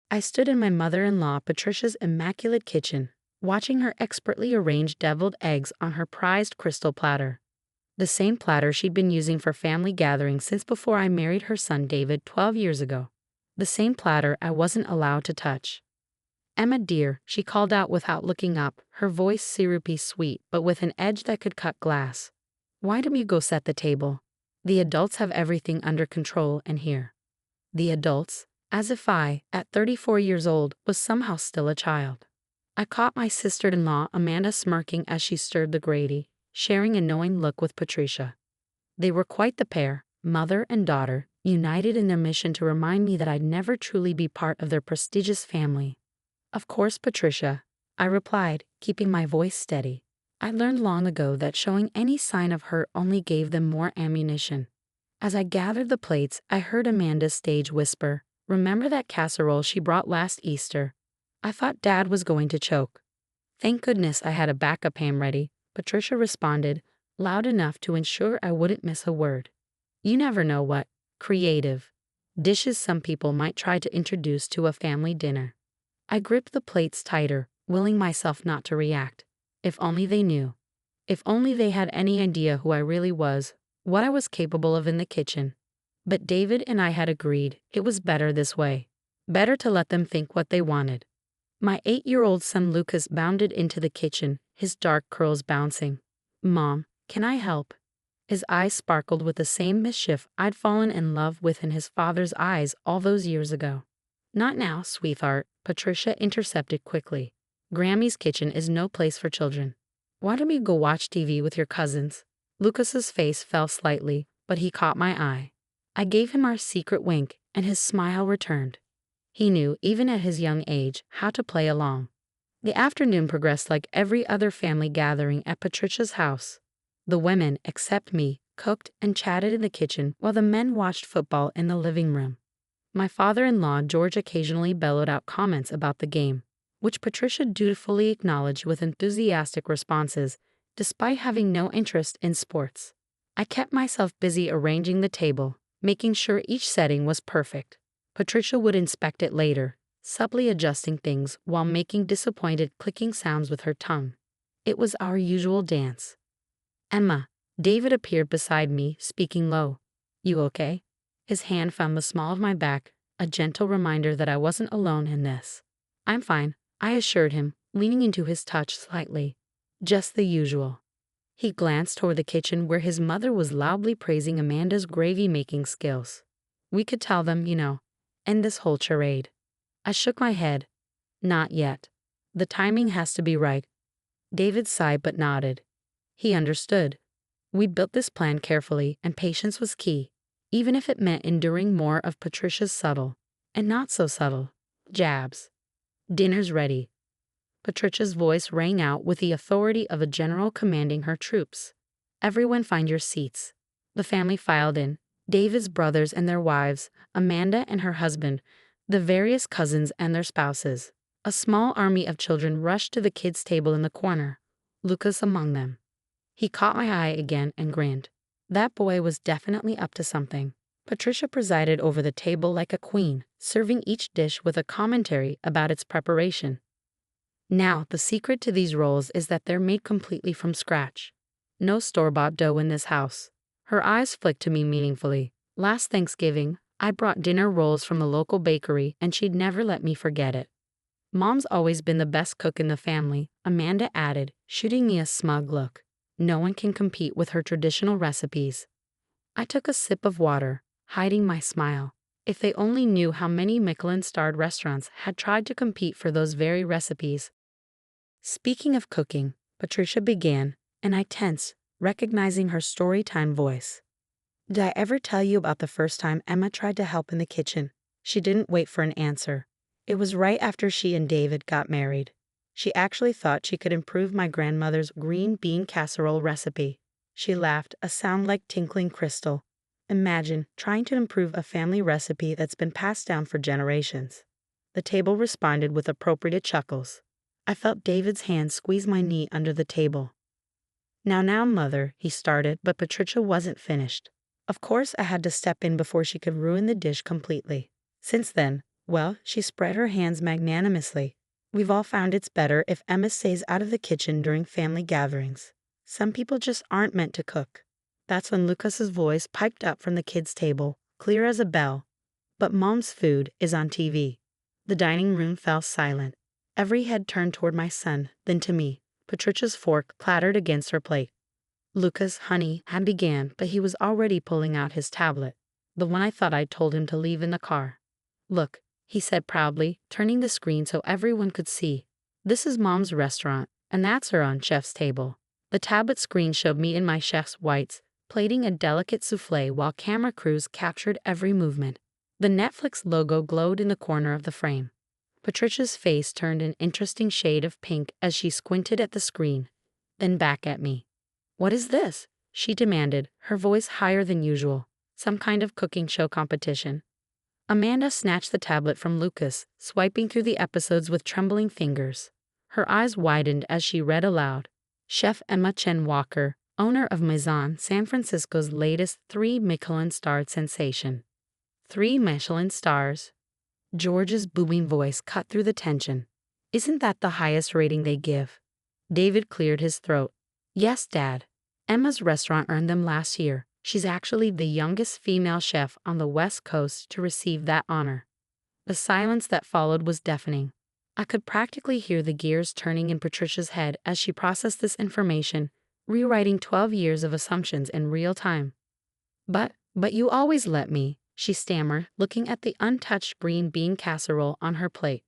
I stood in my mother-in-law Patricia's immaculate kitchen, watching her expertly arrange deviled eggs on her prized crystal platter. The same platter she'd been using for family gatherings since before I married her son David 12 years ago. The same platter I wasn't allowed to touch. "Emma dear," she called out without looking up, her voice syrupy sweet but with an edge that could cut glass. "Why don't you go set the table? The adults have everything under control in here." The adults? As if I, at 34 years old, was somehow still a child. I caught my sister-in-law Amanda smirking as she stirred the gravy, sharing a knowing look with Patricia. They were quite the pair, mother and daughter, united in their mission to remind me that I'd never truly be part of their prestigious family. "Of course, Patricia," I replied, keeping my voice steady. I learned long ago that showing any sign of hurt only gave them more ammunition. As I gathered the plates, I heard Amanda's stage whisper, "Remember that casserole she brought last Easter?" I thought Dad was going to choke. "Thank goodness I had a backup ham ready," Patricia responded, loud enough to ensure I wouldn't miss a word. You never know what creative dishes some people might try to introduce to a family dinner. I gripped the plates tighter, willing myself not to react. If only they knew. If only they had any idea who I really was, what I was capable of in the kitchen. But David and I had agreed it was better this way. Better to let them think what they wanted. My 8-year-old son Lucas bounded into the kitchen, his dark curls bouncing. "Mom, can I help?" His eyes sparkled with the same mischief I'd fallen in love with in his father's eyes all those years ago. "Not now, sweetheart," Patricia intercepted quickly. "Grammy's kitchen is no place for children. Why don't we go watch TV with your cousins?" Lucas's face fell slightly, but he caught my eye. I gave him our secret wink, and his smile returned. He knew, even at his young age, how to play along. The afternoon progressed like every other family gathering at Patricia's house. The women, except me, cooked and chatted in the kitchen while the men watched football in the living room. My father-in-law George occasionally bellowed out comments about the game, which Patricia dutifully acknowledged with enthusiastic responses, despite having no interest in sports. I kept myself busy arranging the table, making sure each setting was perfect. Patricia would inspect it later, subtly adjusting things while making disappointed clicking sounds with her tongue. It was our usual dance. "Emma," David appeared beside me, speaking low. "You okay?" His hand found the small of my back, a gentle reminder that I wasn't alone in this. "I'm fine," I assured him, leaning into his touch slightly. "Just the usual." He glanced toward the kitchen where his mother was loudly praising Amanda's gravy-making skills. "We could tell them, end this whole charade." I shook my head. "Not yet. The timing has to be right." David sighed but nodded. He understood. We built this plan carefully, and patience was key, even if it meant enduring more of Patricia's subtle, and not so subtle, jabs. "Dinner's ready." Patricia's voice rang out with the authority of a general commanding her troops. "Everyone find your seats." The family filed in, David's brothers and their wives, Amanda and her husband, the various cousins and their spouses. A small army of children rushed to the kids' table in the corner, Lucas among them. He caught my eye again and grinned. That boy was definitely up to something. Patricia presided over the table like a queen, serving each dish with a commentary about its preparation. "Now, the secret to these rolls is that they're made completely from scratch. No store-bought dough in this house." Her eyes flicked to me meaningfully. "Last Thanksgiving, I brought dinner rolls from the local bakery and she'd never let me forget it." "Mom's always been the best cook in the family," Amanda added, shooting me a smug look. "No one can compete with her traditional recipes." I took a sip of water, hiding my smile. If they only knew how many Michelin-starred restaurants had tried to compete for those very recipes. "Speaking of cooking," Patricia began, and I tensed, recognizing her story-time voice. "Did I ever tell you about the first time Emma tried to help in the kitchen?" She didn't wait for an answer. It was right after she and David got married. She actually thought she could improve my grandmother's green bean casserole recipe. She laughed, a sound like tinkling crystal. Imagine trying to improve a family recipe that's been passed down for generations. The table responded with appropriate chuckles. I felt David's hand squeeze my knee under the table. Now, mother," he started, but Patricia wasn't finished. Of course I had to step in before she could ruin the dish completely. Since then, Well, she spread her hands magnanimously. We've all found it's better if Emma stays out of the kitchen during family gatherings. Some people just aren't meant to cook. That's when Lucas's voice piped up from the kids' table, clear as a bell. But Mom's food is on TV. The dining room fell silent. Every head turned toward my son, then to me. Patricia's fork clattered against her plate. Lucas, honey, had began, but he was already pulling out his tablet, the one I thought I'd told him to leave in the car. Look, he said proudly, turning the screen so everyone could see. This is Mom's restaurant, and that's her on chef's table. The tablet screen showed me in my chef's whites, plating a delicate souffle while camera crews captured every movement. The Netflix logo glowed in the corner of the frame. Patricia's face turned an interesting shade of pink as she squinted at the screen, then back at me. "What is this?" she demanded, her voice higher than usual. "Some kind of cooking show competition?" Amanda snatched the tablet from Lucas, swiping through the episodes with trembling fingers. Her eyes widened as she read aloud. Chef Emma Chen Walker, owner of Maison San Francisco's latest 3 Michelin-starred sensation. 3 Michelin stars? George's booming voice cut through the tension. Isn't that the highest rating they give? David cleared his throat. Yes, Dad. Emma's restaurant earned them last year. She's actually the youngest female chef on the West Coast to receive that honor. The silence that followed was deafening. I could practically hear the gears turning in Patricia's head as she processed this information, rewriting 12 years of assumptions in real time. But you always let me, she stammered, looking at the untouched green bean casserole on her plate.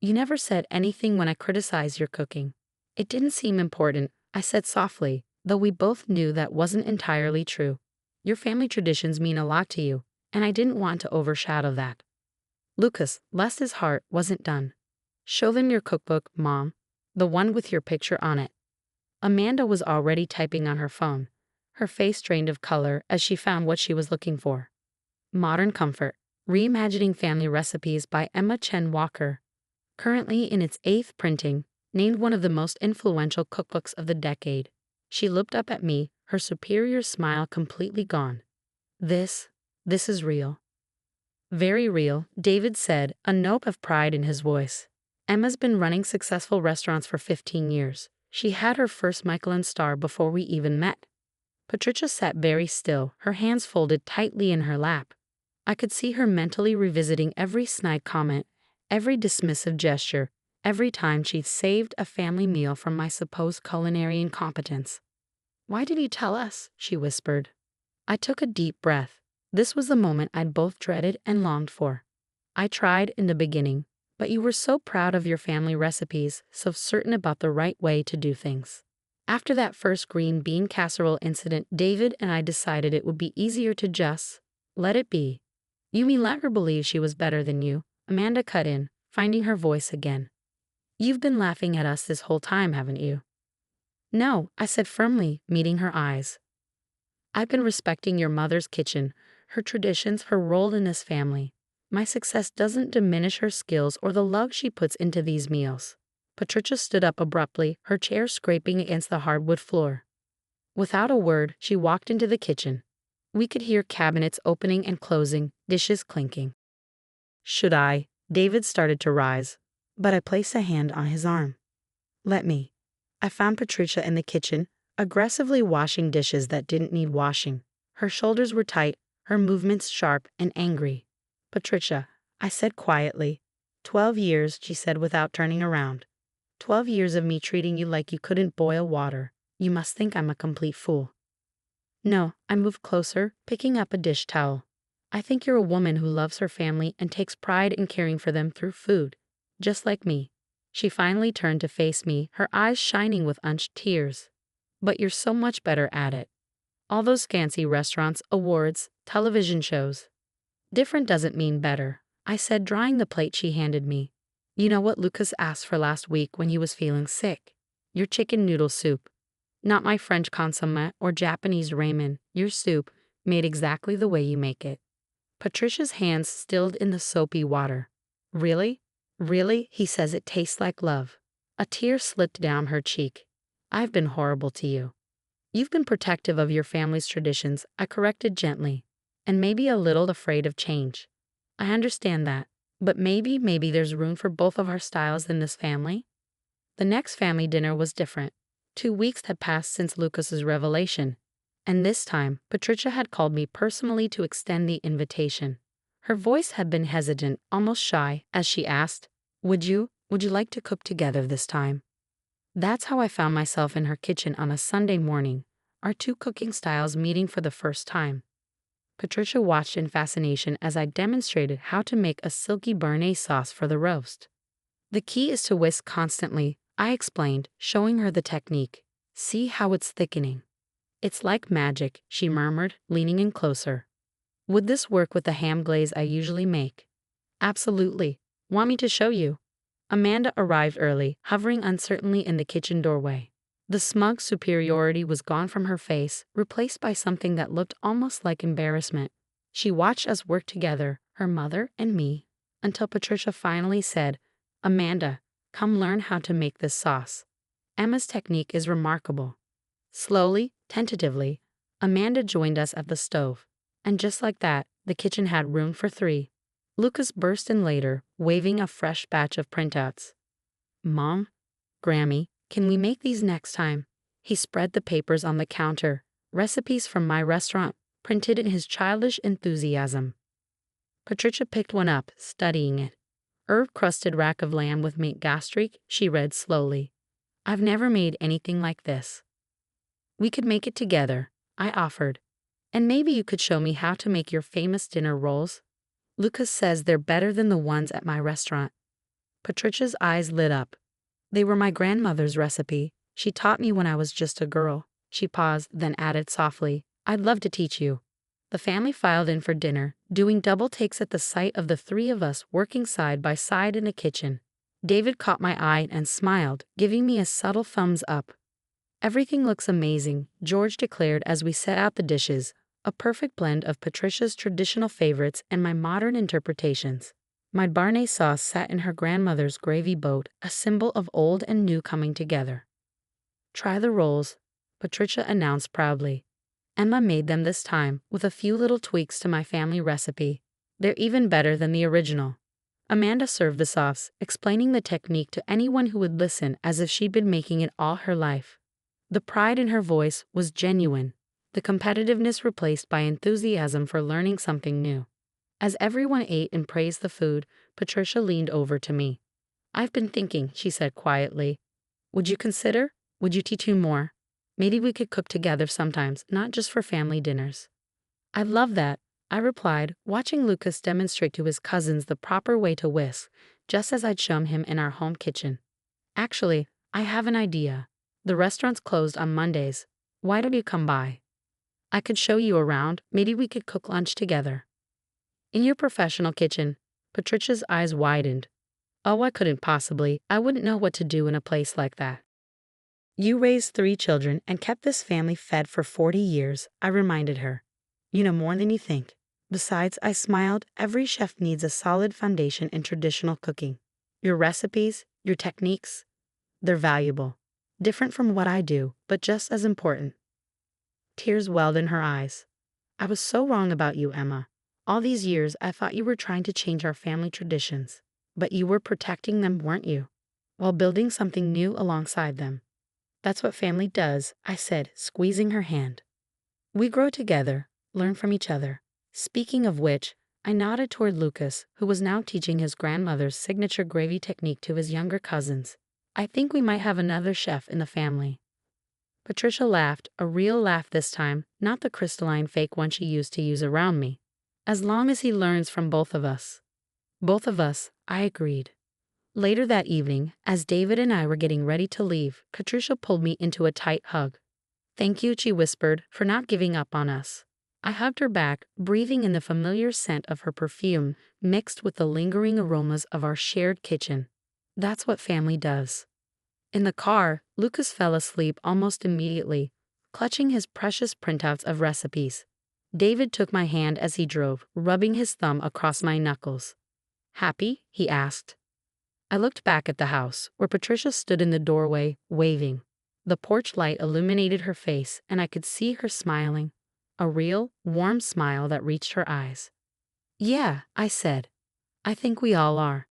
You never said anything when I criticized your cooking. It didn't seem important, I said softly, though we both knew that wasn't entirely true. Your family traditions mean a lot to you, and I didn't want to overshadow that. Lucas, bless his heart, wasn't done. Show them your cookbook, Mom, the one with your picture on it. Amanda was already typing on her phone, her face drained of color as she found what she was looking for. Modern Comfort, Reimagining Family Recipes by Emma Chen Walker. Currently in its 8th printing, named one of the most influential cookbooks of the decade. She looked up at me, her superior smile completely gone. This is real. Very real, David said, a note of pride in his voice. Emma's been running successful restaurants for 15 years. She had her first Michelin star before we even met. Patricia sat very still, her hands folded tightly in her lap. I could see her mentally revisiting every snide comment, every dismissive gesture, every time she'd saved a family meal from my supposed culinary incompetence. Why did you tell us? She whispered. I took a deep breath. This was the moment I'd both dreaded and longed for. I tried in the beginning, but you were so proud of your family recipes, so certain about the right way to do things. After that first green bean casserole incident, David and I decided it would be easier to just let it be. You mean let her believe she was better than you? Amanda cut in, finding her voice again. You've been laughing at us this whole time, haven't you? No, I said firmly, meeting her eyes. I've been respecting your mother's kitchen, her traditions, her role in this family. My success doesn't diminish her skills or the love she puts into these meals. Patricia stood up abruptly, her chair scraping against the hardwood floor. Without a word, she walked into the kitchen. We could hear cabinets opening and closing, dishes clinking. Should I? David started to rise, but I placed a hand on his arm. Let me. I found Patricia in the kitchen, aggressively washing dishes that didn't need washing. Her shoulders were tight, her movements sharp and angry. Patricia, I said quietly. 12 years, she said without turning around. 12 years of me treating you like you couldn't boil water. You must think I'm a complete fool. No, I moved closer, picking up a dish towel. I think you're a woman who loves her family and takes pride in caring for them through food, just like me. She finally turned to face me, her eyes shining with unshed tears. But you're so much better at it. All those fancy restaurants, awards, television shows. Different doesn't mean better, I said, drawing the plate she handed me. You know what Lucas asked for last week when he was feeling sick? Your chicken noodle soup. Not my French consommé or Japanese ramen, your soup, made exactly the way you make it. Patricia's hands stilled in the soapy water. Really? Really? He says it tastes like love. A tear slipped down her cheek. I've been horrible to you. You've been protective of your family's traditions, I corrected gently, and maybe a little afraid of change. I understand that. But maybe there's room for both of our styles in this family. The next family dinner was different. 2 weeks had passed since Lucas's revelation, and this time Patricia had called me personally to extend the invitation. Her voice had been hesitant, almost shy, as she asked, Would you like to cook together this time?" That's how I found myself in her kitchen on a Sunday morning, our two cooking styles meeting for the first time. Patricia watched in fascination as I demonstrated how to make a silky béarnaise sauce for the roast. "The key is to whisk constantly," I explained, showing her the technique. "See how it's thickening." "It's like magic," she murmured, leaning in closer. "Would this work with the ham glaze I usually make?" "Absolutely. Want me to show you?" Amanda arrived early, hovering uncertainly in the kitchen doorway. The smug superiority was gone from her face, replaced by something that looked almost like embarrassment. She watched us work together, her mother and me, until Patricia finally said, "Amanda, come learn how to make this sauce. Emma's technique is remarkable." Slowly, tentatively, Amanda joined us at the stove. And just like that, the kitchen had room for three. Lucas burst in later, waving a fresh batch of printouts. "Mom, Grammy, can we make these next time?" He spread the papers on the counter, recipes from my restaurant, printed in his childish enthusiasm. Patricia picked one up, studying it. "Herb-crusted rack of lamb with mint gastrique," she read slowly. "I've never made anything like this." "We could make it together," I offered. "And maybe you could show me how to make your famous dinner rolls. Lucas says they're better than the ones at my restaurant." Patricia's eyes lit up. "They were my grandmother's recipe. She taught me when I was just a girl." She paused, then added softly, "I'd love to teach you." The family filed in for dinner, doing double takes at the sight of the three of us working side by side in the kitchen. David caught my eye and smiled, giving me a subtle thumbs up. "Everything looks amazing," George declared as we set out the dishes, a perfect blend of Patricia's traditional favorites and my modern interpretations. My béarnaise sauce sat in her grandmother's gravy boat, a symbol of old and new coming together. "Try the rolls," Patricia announced proudly. "Emma made them this time, with a few little tweaks to my family recipe. They're even better than the original." Amanda served the sauce, explaining the technique to anyone who would listen as if she'd been making it all her life. The pride in her voice was genuine, the competitiveness replaced by enthusiasm for learning something new. As everyone ate and praised the food, Patricia leaned over to me. "I've been thinking," she said quietly. Would you teach me more? Maybe we could cook together sometimes, not just for family dinners." "I'd love that," I replied, watching Lucas demonstrate to his cousins the proper way to whisk, just as I'd shown him in our home kitchen. "Actually, I have an idea. The restaurant's closed on Mondays. Why don't you come by? I could show you around. Maybe we could cook lunch together." "In your professional kitchen?" Patricia's eyes widened. "Oh, I couldn't possibly. I wouldn't know what to do in a place like that." "You raised 3 children and kept this family fed for 40 years, I reminded her. "You know more than you think." Besides, I smiled, every chef needs a solid foundation in traditional cooking. Your recipes, your techniques, they're valuable. Different from what I do, but just as important. Tears welled in her eyes. "I was so wrong about you, Emma. All these years, I thought you were trying to change our family traditions. But you were protecting them, weren't you? While building something new alongside them." "That's what family does," I said, squeezing her hand. "We grow together, learn from each other." Speaking of which, I nodded toward Lucas, who was now teaching his grandmother's signature gravy technique to his younger cousins. "I think we might have another chef in the family." Patricia laughed, a real laugh this time, not the crystalline fake one she used to use around me. "As long as he learns from both of us." "Both of us," I agreed. Later that evening, as David and I were getting ready to leave, Patricia pulled me into a tight hug. "Thank you," she whispered, "for not giving up on us." I hugged her back, breathing in the familiar scent of her perfume, mixed with the lingering aromas of our shared kitchen. That's what family does. In the car, Lucas fell asleep almost immediately, clutching his precious printouts of recipes. David took my hand as he drove, rubbing his thumb across my knuckles. "Happy?" he asked. I looked back at the house, where Patricia stood in the doorway, waving. The porch light illuminated her face, and I could see her smiling, a real, warm smile that reached her eyes. "Yeah," I said. I think we all are.